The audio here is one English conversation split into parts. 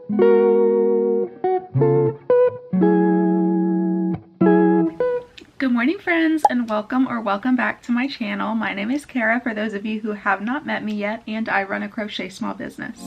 Good morning, friends, and welcome back to my channel. My name is Kara, for those of you who have not met me yet, and I run a crochet small business.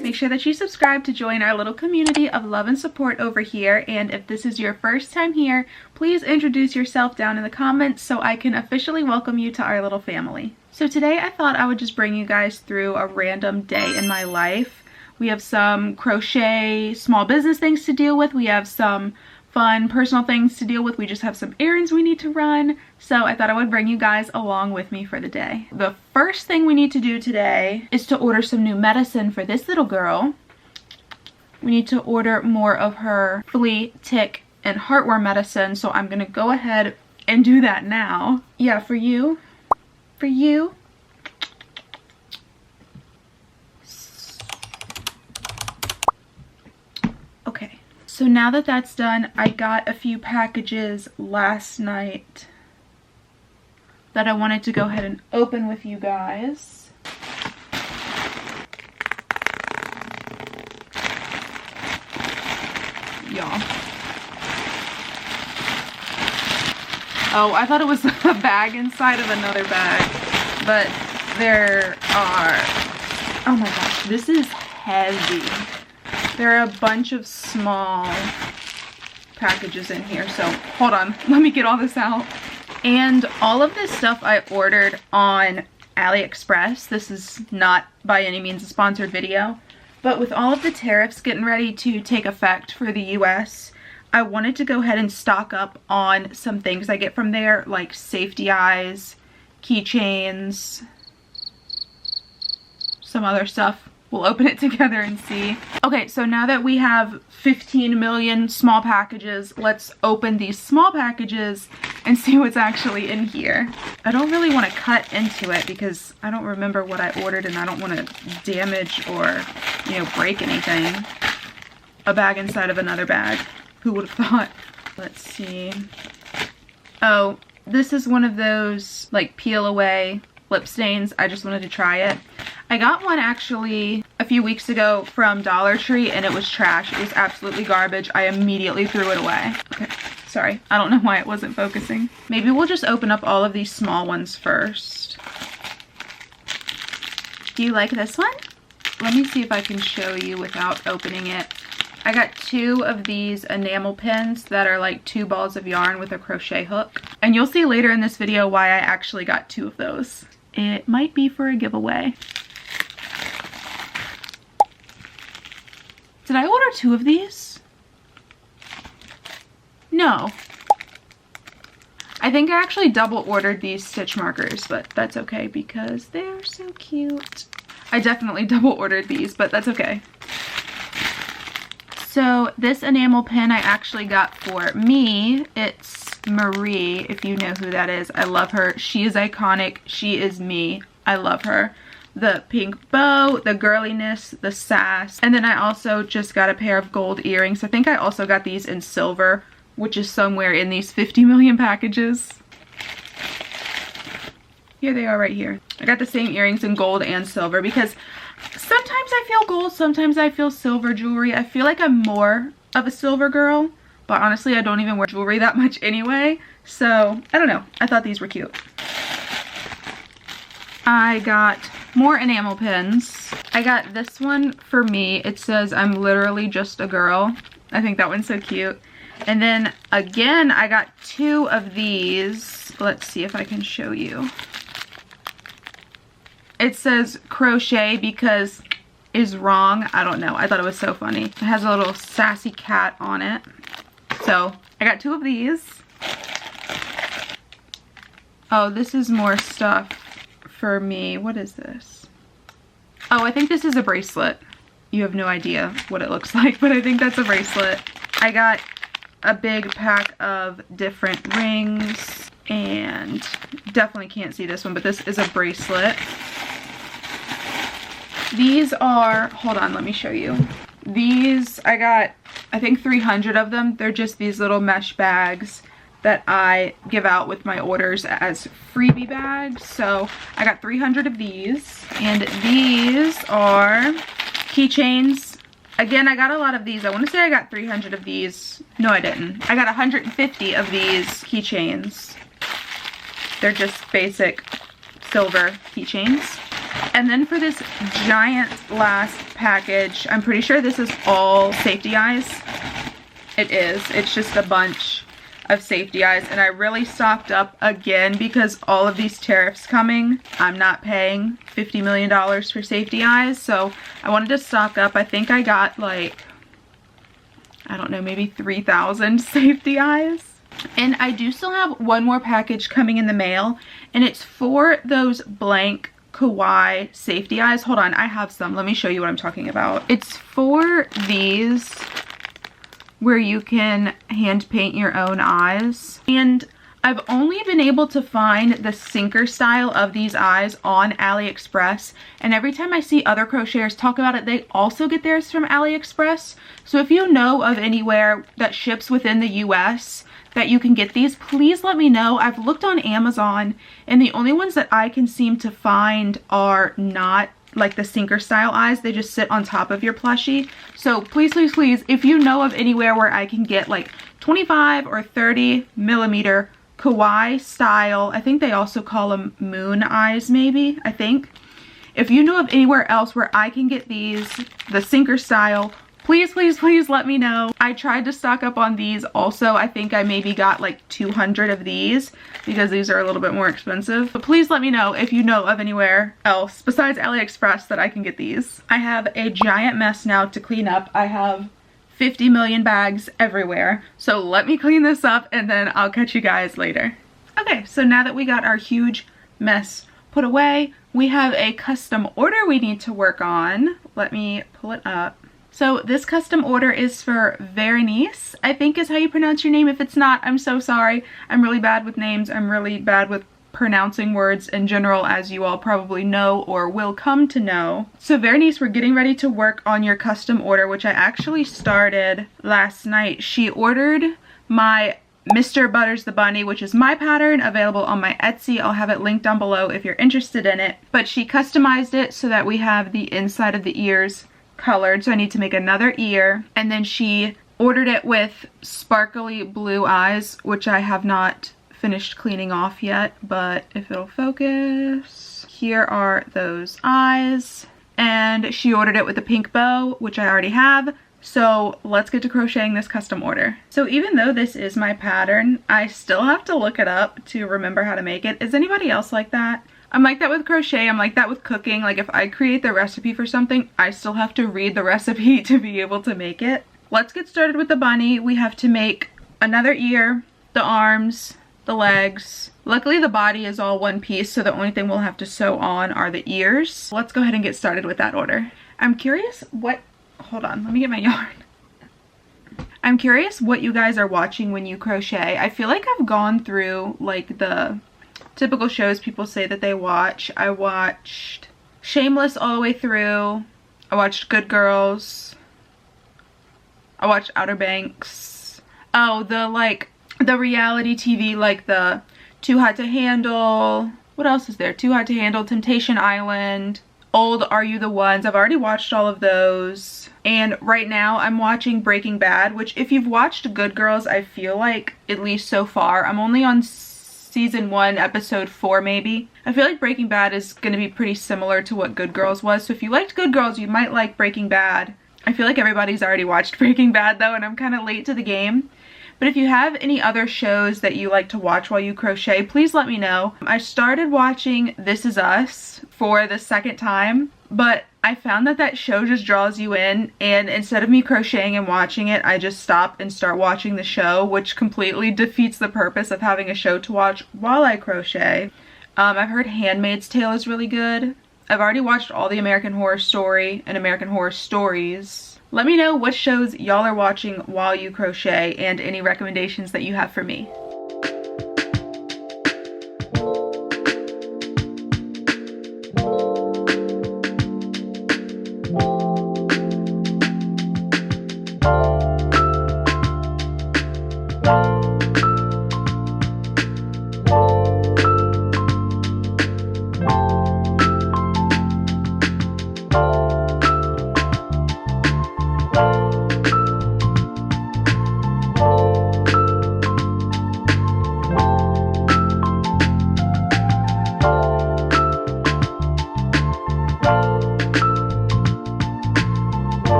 Make sure that you subscribe to join our little community of love and support over here, and if this is your first time here, please introduce yourself down in the comments so I can officially welcome you to our little family. So today I thought I would just bring you guys through a random day in my life. We have some crochet small business things to deal with. We have some fun personal things to deal with. We just have some errands we need to run. So I thought I would bring you guys along with me for the day. The first thing we need to do today is to order some new medicine for this little girl. We need to order more of her flea, tick, and heartworm medicine. So I'm gonna go ahead and do that now. Yeah, for you. Okay, so now that that's done, I got a few packages last night that I wanted to go ahead and open with you guys. Y'all. Oh, I thought it was a bag inside of another bag, but there are, oh my gosh, this is heavy. There are a bunch of small packages in here, so hold on, let me get all this out. And all of this stuff I ordered on AliExpress. This is not by any means a sponsored video, but with all of the tariffs getting ready to take effect for the US, I wanted to go ahead and stock up on some things I get from there, like safety eyes, keychains, some other stuff. We'll open it together and see. Okay, so now that we have 15 million small packages, let's open these small packages and see what's actually in here. I don't really want to cut into it because I don't remember what I ordered and I don't want to damage or, you know, break anything. A bag inside of another bag. Who would have thought? Let's see. Oh, this is one of those like peel away lip stains. I just wanted to try it. I got one actually a few weeks ago from Dollar Tree and it was trash. It was absolutely garbage. I immediately threw it away. Okay, sorry. I don't know why it wasn't focusing. Maybe we'll just open up all of these small ones first. Do you like this one? Let me see if I can show you without opening it. I got 2 of these enamel pins that are like 2 balls of yarn with a crochet hook. And you'll see later in this video why I actually got 2 of those. It might be for a giveaway. Did I order 2 of these? No. I think I actually double ordered these stitch markers, but that's okay because they're so cute. I definitely double ordered these, but that's okay. So this enamel pin I actually got for me. It's Marie, if you know who that is. I love her. She is iconic. She is me. I love her. The pink bow, the girliness, the sass. And then I also just got a pair of gold earrings. I think I also got these in silver, which is somewhere in these 50 million packages. Here they are right here. I got the same earrings in gold and silver because sometimes I feel gold, sometimes I feel silver jewelry. I feel like I'm more of a silver girl, but honestly I don't even wear jewelry that much anyway. So, I don't know. I thought these were cute. I got more enamel pins. I got this one for me. It says I'm literally just a girl. I think that one's so cute. And then again, I got 2 of these. Let's see if I can show you. It says crochet because is wrong. I don't know. I thought it was so funny. It has a little sassy cat on it. So I got 2 of these. Oh, this is more stuff for me. What is this? Oh, I think this is a bracelet. You have no idea what it looks like, but I think that's a bracelet. I got a big pack of different rings and definitely can't see this one, but this is a bracelet. These are, hold on, let me show you. These, I got, I think 300 of them. They're just these little mesh bags that I give out with my orders as freebie bags. So I got 300 of these, and these are keychains. Again, I got a lot of these. I want to say I got 300 of these. No, I didn't. I got 150 of these keychains. They're just basic silver keychains. And then for this giant last package, I'm pretty sure this is all safety eyes. It is. It's just a bunch of safety eyes, and I really stocked up again because all of these tariffs coming, I'm not paying $50 million for safety eyes, so I wanted to stock up. I think I got like, I don't know, maybe 3,000 safety eyes. And I do still have one more package coming in the mail, and it's for those blank kawaii safety eyes. Hold on, I have some. Let me show you what I'm talking about. It's for these where you can hand paint your own eyes. And I've only been able to find the sinker style of these eyes on AliExpress. And every time I see other crocheters talk about it, they also get theirs from AliExpress. So if you know of anywhere that ships within the US that you can get these, please let me know. I've looked on Amazon, and the only ones that I can seem to find are not like the sinker style eyes. They just sit on top of your plushie. So please, please, please, if you know of anywhere where I can get like 25 or 30 millimeter kawaii style, I think they also call them moon eyes maybe, I think. If you know of anywhere else where I can get these, the sinker style, please, please, please let me know. I tried to stock up on these also. I think I maybe got like 200 of these because these are a little bit more expensive. But please let me know if you know of anywhere else besides AliExpress that I can get these. I have a giant mess now to clean up. I have 50 million bags everywhere. So let me clean this up and then I'll catch you guys later. Okay, so now that we got our huge mess put away, we have a custom order we need to work on. Let me pull it up. So this custom order is for Veronice, I think is how you pronounce your name. If it's not, I'm so sorry. I'm really bad with names. I'm really bad with pronouncing words in general, as you all probably know or will come to know. So Veronice, we're getting ready to work on your custom order, which I actually started last night. She ordered my Mr. Butters the Bunny, which is my pattern, available on my Etsy. I'll have it linked down below if you're interested in it. But she customized it so that we have the inside of the ears colored, so I need to make another ear. And then she ordered it with sparkly blue eyes, which I have not finished cleaning off yet, but if it'll focus, here are those eyes. And she ordered it with a pink bow, which I already have. So let's get to crocheting this custom order. So even though this is my pattern, I still have to look it up to remember how to make it. Is anybody else like that? I'm like that with crochet. I'm like that with cooking. Like if I create the recipe for something, I still have to read the recipe to be able to make it. Let's get started with the bunny. We have to make another ear, the arms, the legs. Luckily the body is all one piece, so the only thing we'll have to sew on are the ears. Let's go ahead and get started with that order. I'm curious what, hold on, let me get my yarn. I'm curious what you guys are watching when you crochet. I feel like I've gone through like the typical shows people say that they watch. I watched Shameless all the way through. I watched Good Girls. I watched Outer Banks. Oh, the reality TV, like the Too Hot to Handle. What else is there? Too Hot to Handle, Temptation Island, Old Are You the Ones. I've already watched all of those. And right now I'm watching Breaking Bad, which if you've watched Good Girls, I feel like, at least so far, I'm only on season 1, episode 4 maybe. I feel like Breaking Bad is going to be pretty similar to what Good Girls was. So if you liked Good Girls, you might like Breaking Bad. I feel like everybody's already watched Breaking Bad though, and I'm kind of late to the game. But if you have any other shows that you like to watch while you crochet, please let me know. I started watching This Is Us for the second time, but I found that that show just draws you in, and instead of me crocheting and watching it, I just stop and start watching the show, which completely defeats the purpose of having a show to watch while I crochet. I've heard Handmaid's Tale is really good. I've already watched all the American Horror Story and American Horror Stories. Let me know what shows y'all are watching while you crochet and any recommendations that you have for me.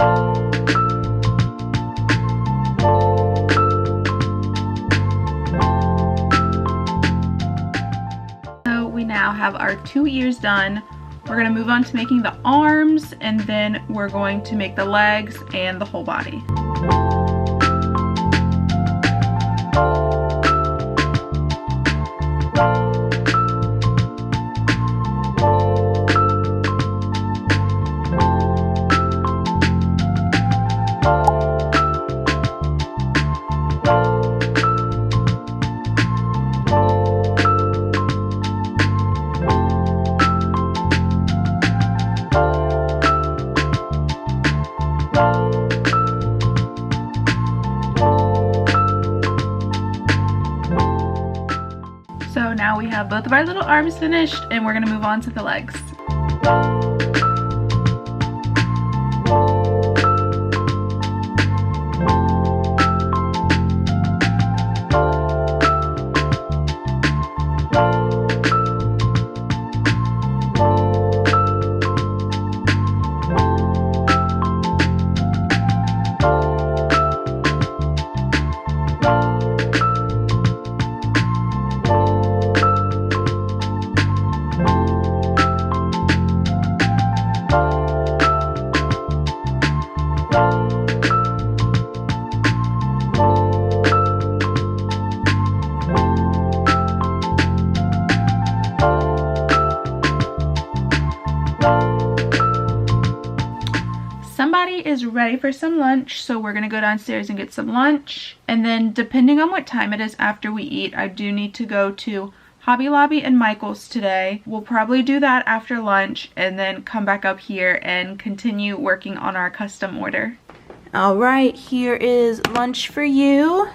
So we now have our 2 ears done. We're gonna move on to making the arms, and then we're going to make the legs and the whole body. So now we have both of our little arms finished, and we're gonna move on to the legs. Somebody is ready for some lunch, so we're gonna go downstairs and get some lunch, and then depending on what time it is after we eat, I do need to go to Hobby Lobby and Michael's today. We'll probably do that after lunch and then come back up here and continue working on our custom order. All right, here is lunch for you.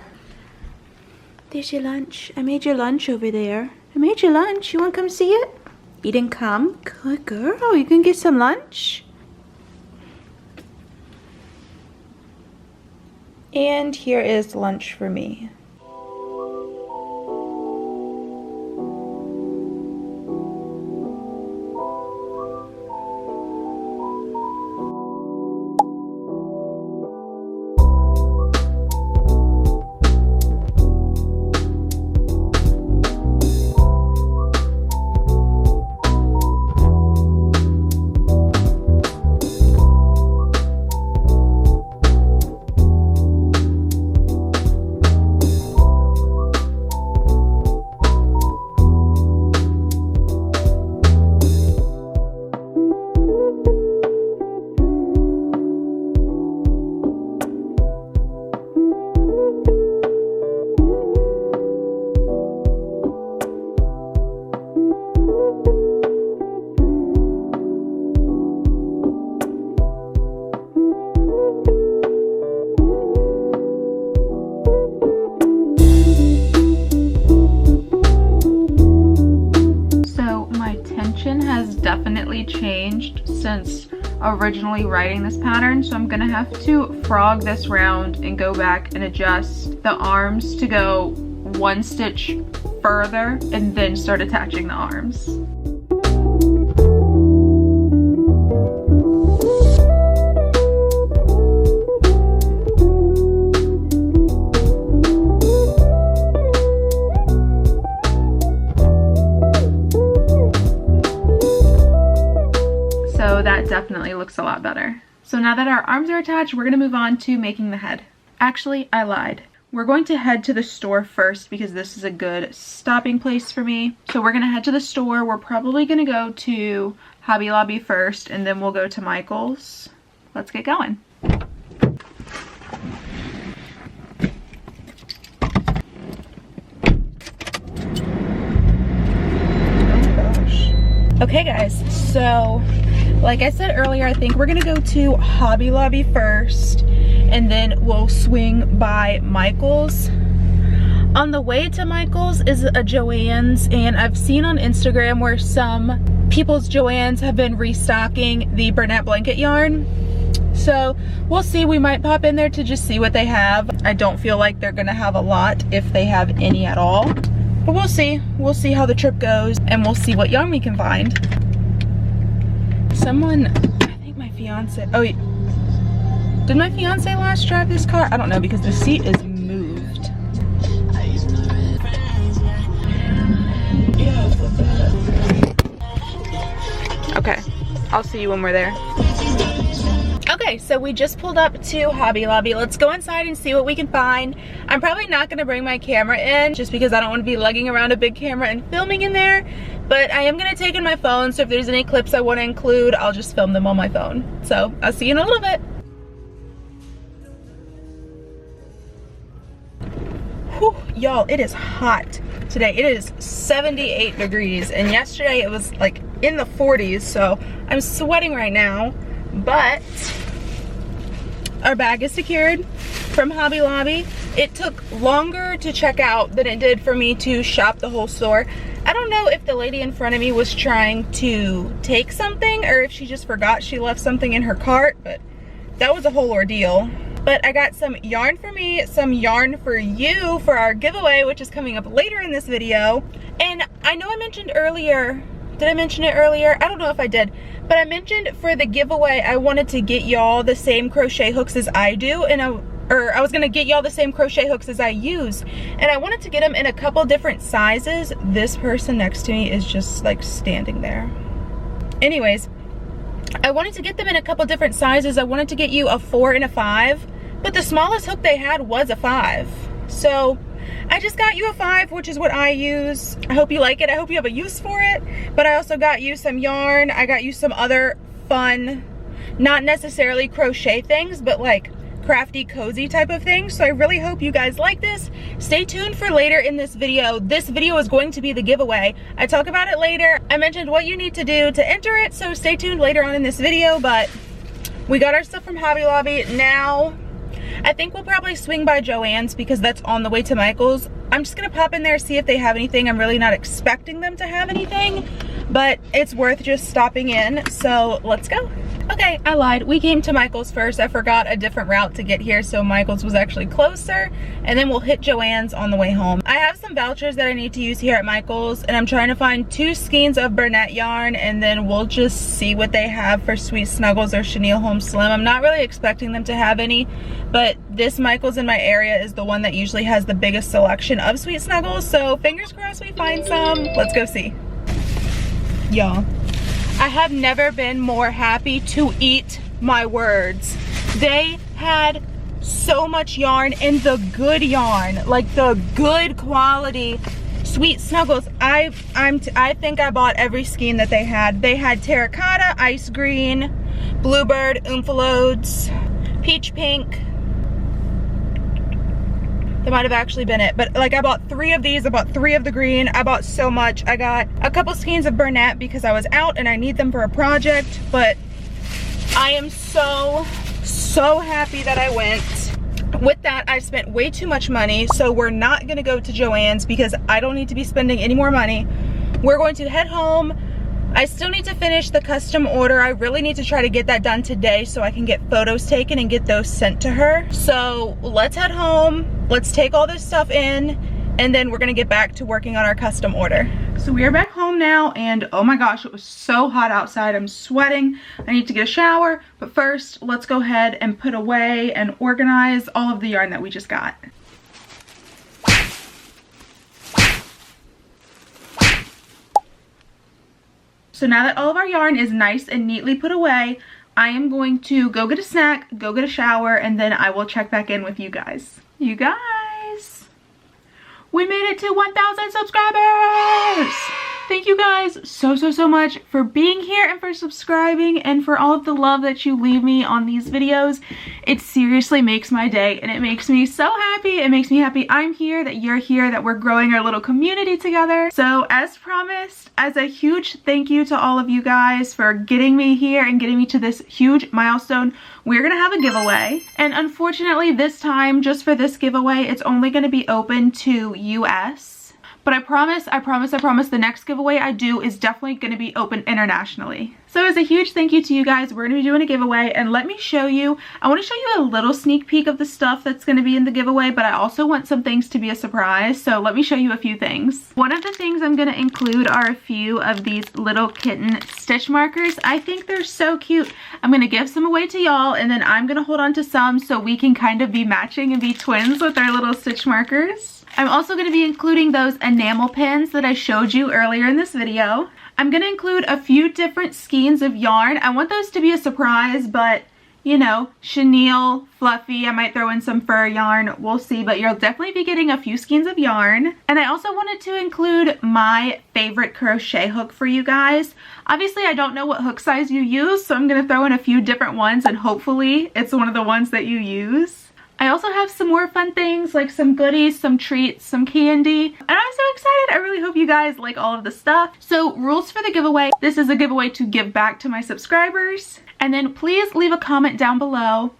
There's your lunch. I made your lunch over there. I made your lunch. You want to come see it? You didn't come? Good girl. You can get some lunch. And here is lunch for me. Definitely changed since originally writing this pattern, so I'm gonna have to frog this round and go back and adjust the arms to go 1 stitch further and then start attaching the arms. So that definitely looks a lot better. So now that our arms are attached, we're gonna move on to making the head. Actually, I lied. We're going to head to the store first because this is a good stopping place for me. So we're gonna head to the store. We're probably gonna go to Hobby Lobby first and then we'll go to Michael's. Let's get going. Okay guys, so like I said earlier, I think we're gonna go to Hobby Lobby first and then we'll swing by Michael's. On the way to Michael's is a Joann's, and I've seen on Instagram where some people's Joann's have been restocking the Bernat blanket yarn. So we'll see, we might pop in there to just see what they have. I don't feel like they're gonna have a lot, if they have any at all. But we'll see. We'll see how the trip goes and we'll see what yarn we can find. Someone, I think my fiance, oh, Did my fiance last drive this car? I don't know because the seat is moved. Okay, I'll see you when we're there. Okay, so we just pulled up to Hobby Lobby. Let's go inside and see what we can find. I'm probably not gonna bring my camera in just because I don't want to be lugging around a big camera and filming in there, but I am gonna take in my phone, so if there's any clips I want to include, I'll just film them on my phone. So I'll see you in a little bit. Whew, y'all, it is hot today. It is 78 degrees, and yesterday it was like in the 40s, so I'm sweating right now. But our bag is secured from Hobby Lobby. It took longer to check out than it did for me to shop the whole store. I don't know if the lady in front of me was trying to take something or if she just forgot she left something in her cart, but that was a whole ordeal. But I got some yarn for me, some yarn for you for our giveaway, which is coming up later in this video. And I know I mentioned earlier, did I mention it earlier? I don't know if I did, but I mentioned for the giveaway, I wanted to get y'all the same crochet hooks as I do, and I was gonna get y'all the same crochet hooks as I use, and I wanted to get them in a couple different sizes. This person next to me is just like standing there. Anyways, I wanted to get them in a couple different sizes. I wanted to get you a 4 and a 5, but the smallest hook they had was a 5. So I just got you a 5, which is what I use. I hope you like it. I hope you have a use for it. But I also got you some yarn. I got you some other fun, not necessarily crochet things, but like crafty, cozy type of things. So I really hope you guys like this. Stay tuned for later in this video. This video is going to be the giveaway. I talk about it later. I mentioned what you need to do to enter it, so stay tuned later on in this video. But we got our stuff from Hobby Lobby. Now I think we'll probably swing by Joann's because that's on the way to Michael's. I'm just gonna pop in there, see if they have anything. I'm really not expecting them to have anything, but it's worth just stopping in, so let's go. Okay, I lied. We came to Michael's first. I forgot a different route to get here, so Michael's was actually closer, and then we'll hit Joann's on the way home. I have some vouchers that I need to use here at Michael's, and I'm trying to find 2 skeins of Bernette yarn, and then we'll just see what they have for Sweet Snuggles or Chenille Home Slim. I'm not really expecting them to have any, but this Michael's in my area is the one that usually has the biggest selection of Sweet Snuggles, so fingers crossed we find some. Let's go see. Y'all, I have never been more happy to eat my words. They had so much yarn, and the good yarn, like the good quality Sweet Snuggles. I think I bought every skein that they had. They had terracotta, ice green, bluebird, oomph-a-loads, peach pink. That might have actually been it, but like I bought 3 of these. I bought 3 of the green. I bought so much. I got a couple skeins of Bernette because I was out and I need them for a project, but I am so happy that I went. With that, I spent way too much money, so we're not gonna go to Joann's because I don't need to be spending any more money. We're going to head home. I still need to finish the custom order. I really need to try to get that done today so I can get photos taken and get those sent to her. So let's head home. Let's take all this stuff in, and then we're gonna get back to working on our custom order. So we are back home now, and oh my gosh, it was so hot outside. I'm sweating. I need to get a shower, but first let's go ahead and put away and organize all of the yarn that we just got. So now that all of our yarn is nice and neatly put away, I am going to go get a snack, go get a shower, and then I will check back in with you guys. You guys, we made it to 1,000 subscribers! Thank you guys so much for being here and for subscribing and for all of the love that you leave me on these videos. It seriously makes my day, and it makes me so happy. It makes me happy I'm here, that you're here, that we're growing our little community together. So as promised, as a huge thank you to all of you guys for getting me here and getting me to this huge milestone, we're gonna have a giveaway. And unfortunately this time, just for this giveaway, it's only gonna be open to US. But I promise the next giveaway I do is definitely going to be open internationally. So as a huge thank you to you guys, we're going to be doing a giveaway, and let me show you, I want to show you a little sneak peek of the stuff that's going to be in the giveaway, but I also want some things to be a surprise, so let me show you a few things. One of the things I'm going to include are a few of these little kitten stitch markers. I think they're so cute. I'm going to give some away to y'all, and then I'm going to hold on to some so we can kind of be matching and be twins with our little stitch markers. I'm also going to be including those enamel pins that I showed you earlier in this video. I'm going to include a few different skeins of yarn. I want those to be a surprise, but you know, chenille, fluffy, I might throw in some fur yarn, we'll see, but you'll definitely be getting a few skeins of yarn. And I also wanted to include my favorite crochet hook for you guys. Obviously, I don't know what hook size you use, so I'm going to throw in a few different ones, and hopefully it's one of the ones that you use. I also have some more fun things, like some goodies, some treats, some candy, and I'm so excited. I really hope you guys like all of the stuff. So rules for the giveaway: this is a giveaway to give back to my subscribers. And then please leave a comment down below.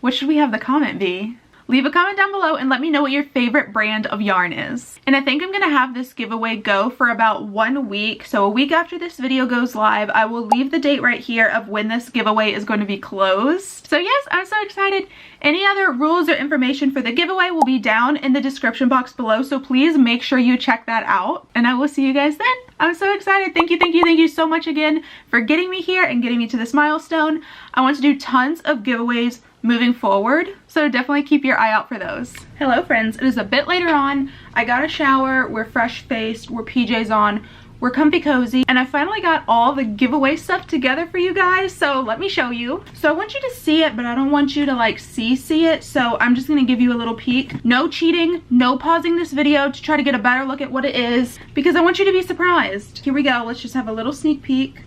What should we have the comment be? Leave a comment down below and let me know what your favorite brand of yarn is. And I think I'm going to have this giveaway go for about 1 week. So a week after this video goes live, I will leave the date right here of when this giveaway is going to be closed. So yes, I'm so excited. Any other rules or information for the giveaway will be down in the description box below. So please make sure you check that out. And I will see you guys then. I'm so excited. Thank you so much again for getting me here and getting me to this milestone. I want to do tons of giveaways moving forward, so definitely keep your eye out for those. Hello friends, it is a bit later on. I got a shower, we're fresh faced, we're PJs on, we're comfy cozy, and I finally got all the giveaway stuff together for you guys, so let me show you. So I want you to see it, but I don't want you to like see it, so I'm just gonna give you a little peek. No cheating, no pausing this video to try to get a better look at what it is, because I want you to be surprised. Here we go, let's just have a little sneak peek.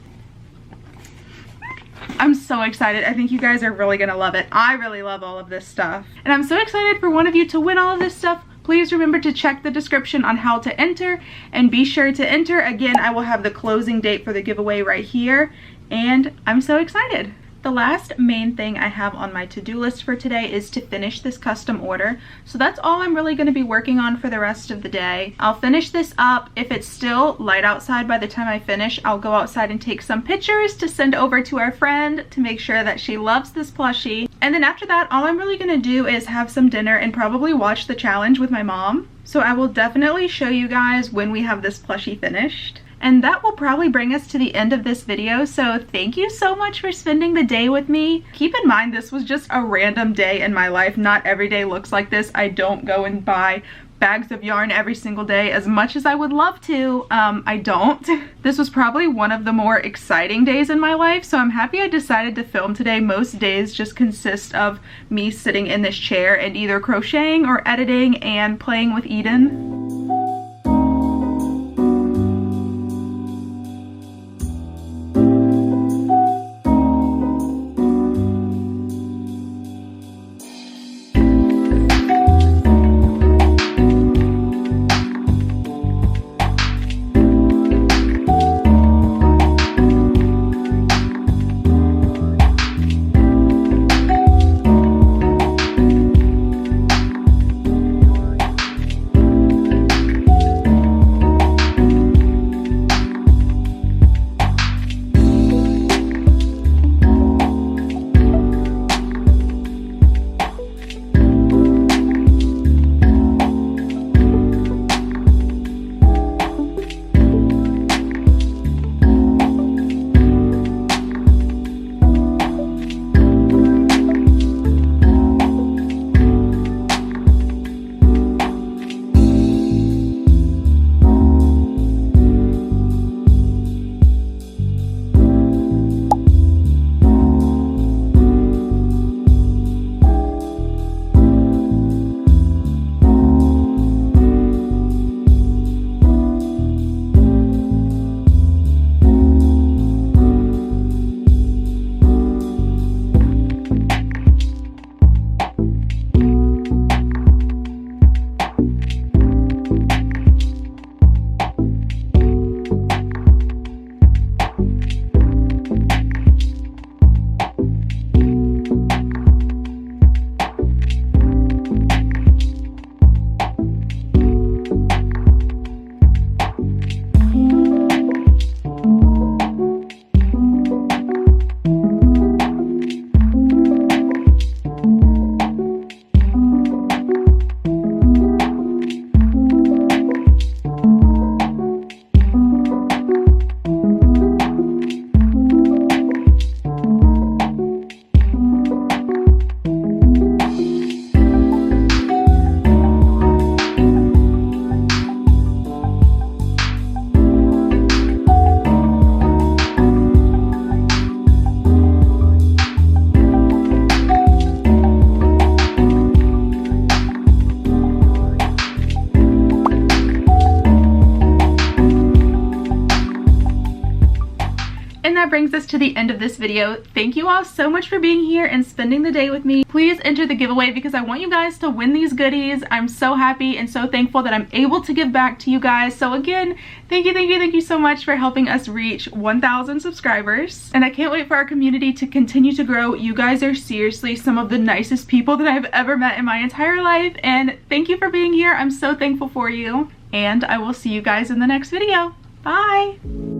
I'm so excited. I think you guys are really gonna love it. I really love all of this stuff. And I'm so excited for one of you to win all of this stuff. Please remember to check the description on how to enter, and be sure to enter. Again, I will have the closing date for the giveaway right here, and I'm so excited. The last main thing I have on my to-do list for today is to finish this custom order. So that's all I'm really going to be working on for the rest of the day. I'll finish this up. If it's still light outside by the time I finish, I'll go outside and take some pictures to send over to our friend to make sure that she loves this plushie. And then after that, all I'm really going to do is have some dinner and probably watch the challenge with my mom. So I will definitely show you guys when we have this plushie finished. And that will probably bring us to the end of this video, so thank you so much for spending the day with me. Keep in mind, this was just a random day in my life. Not every day looks like this. I don't go and buy bags of yarn every single day as much as I would love to. I don't. This was probably one of the more exciting days in my life, so I'm happy I decided to film today. Most days just consist of me sitting in this chair and either crocheting or editing and playing with Eden. brings us to the end of this video. Thank you all so much for being here and spending the day with me. Please enter the giveaway because I want you guys to win these goodies. I'm so happy and so thankful that I'm able to give back to you guys. So again, thank you so much for helping us reach 1,000 subscribers. And I can't wait for our community to continue to grow. You guys are seriously some of the nicest people that I've ever met in my entire life. And thank you for being here. I'm so thankful for you. And I will see you guys in the next video. Bye!